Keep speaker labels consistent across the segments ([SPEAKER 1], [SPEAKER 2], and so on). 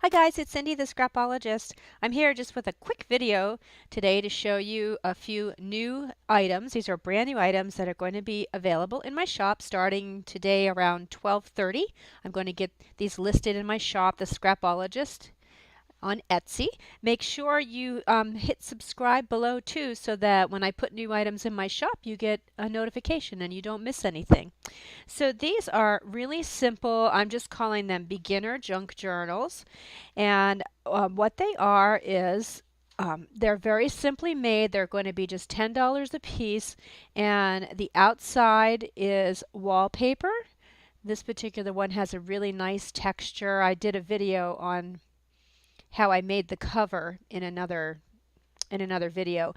[SPEAKER 1] Hi guys, it's Cindy the Scrapologist. I'm here just with a quick video today to show you a few new items. These are brand new items that are going to be available in my shop starting today around 12:30. I'm going to get these listed in my shop, the Scrapologist, on Etsy. Make sure you hit subscribe below too so that when I put new items in my shop you get a notification and you don't miss anything. So these are really simple. I'm just calling them beginner junk journals. And what they are is they're very simply made. They're going to be just $10 a piece. And the outside is wallpaper. This particular one has a really nice texture. I did a video on how I made the cover in another video.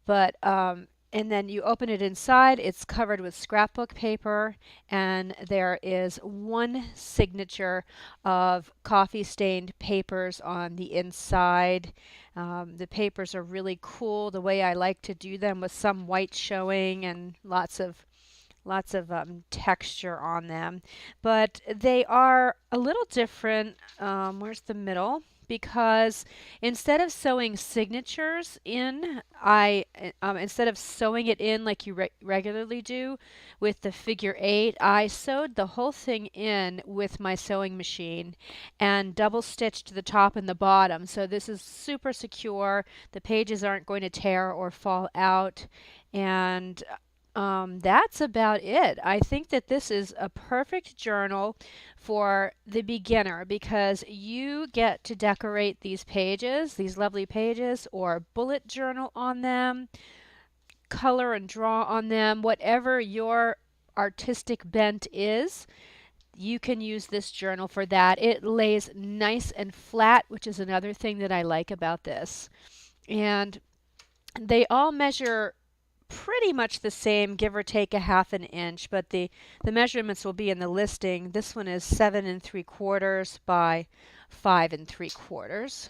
[SPEAKER 1] But and then you open it inside, it's covered with scrapbook paper, and there is one signature of coffee stained papers on the inside. The papers are really cool the way I like to do them, with some white showing and lots of texture on them. But they are a little different. Where's the middle? Because instead of sewing signatures in, instead of sewing it in like you regularly do with the figure 8, I sewed the whole thing in with my sewing machine and double stitched the top and the bottom. So this is super secure. The pages aren't going to tear or fall out. And that's about it. I think that this is a perfect journal for the beginner because you get to decorate these pages, these lovely pages, or bullet journal on them, color and draw on them, whatever your artistic bent is. You can use this journal for that. It lays nice and flat, which is another thing that I like about this. And they all measure pretty much the same, give or take a half an inch, but the measurements will be in the listing. This one is 7 3/4 by 5 3/4.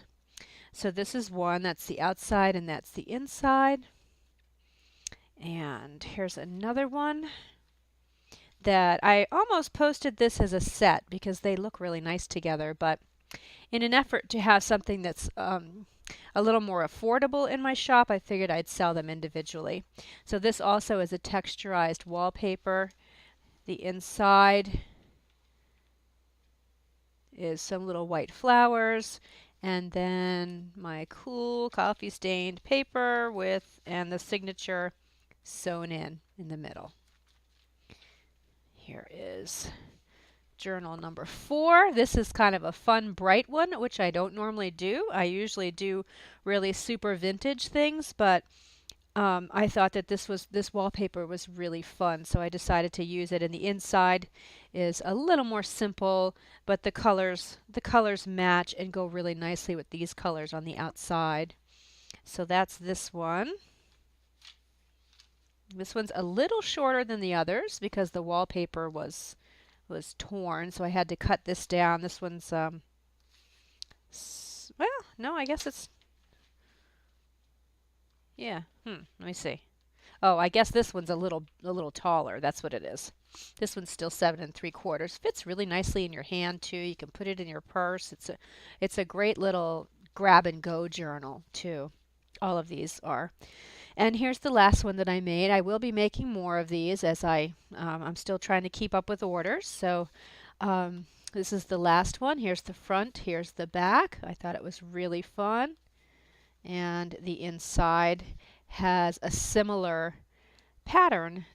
[SPEAKER 1] So this is one, that's the outside and that's the inside. And here's another one that I almost posted this as a set because they look really nice together, but in an effort to have something that's a little more affordable in my shop, I figured I'd sell them individually. So this also is a texturized wallpaper. The inside is some little white flowers, and then my cool coffee stained paper and the signature sewn in the middle. Here is journal number 4. This is kind of a fun, bright one, which I don't normally do. I usually do really super vintage things, but I thought that this wallpaper was really fun, so I decided to use it. And the inside is a little more simple, but the colors match and go really nicely with these colors on the outside. So that's this one. This one's a little shorter than the others because the wallpaper was torn, so I had to cut this down. This one's well, no, I guess it's, yeah. Let me see. Oh, I guess this one's a little taller. That's what it is. This one's still 7 3/4. Fits really nicely in your hand too. You can put it in your purse. It's a great little grab and go journal too. All of these are. And here's the last one that I made. I will be making more of these as I'm still trying to keep up with orders. So this is the last one. Here's the front, here's the back. I thought it was really fun. And the inside has a similar pattern,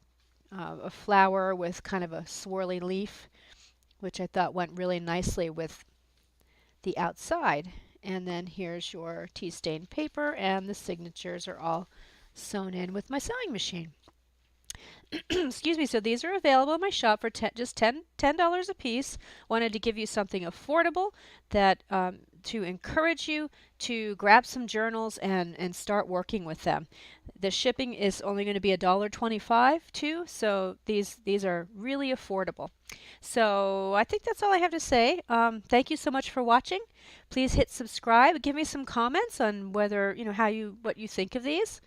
[SPEAKER 1] a flower with kind of a swirly leaf, which I thought went really nicely with the outside. And then here's your tea stained paper, and the signatures are all sewn in with my sewing machine. Excuse me. So these are available in my shop for just $10 a piece. Wanted to give you something affordable that to encourage you to grab some journals and start working with them. The shipping is only going to be $1.25 too, so these are really affordable. So I think that's all I have to say. Thank you so much for watching. Please hit subscribe. Give me some comments on whether what you think of these,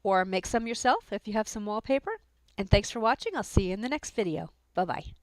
[SPEAKER 1] or make some yourself if you have some wallpaper. And thanks for watching. I'll see you in the next video. Bye-bye.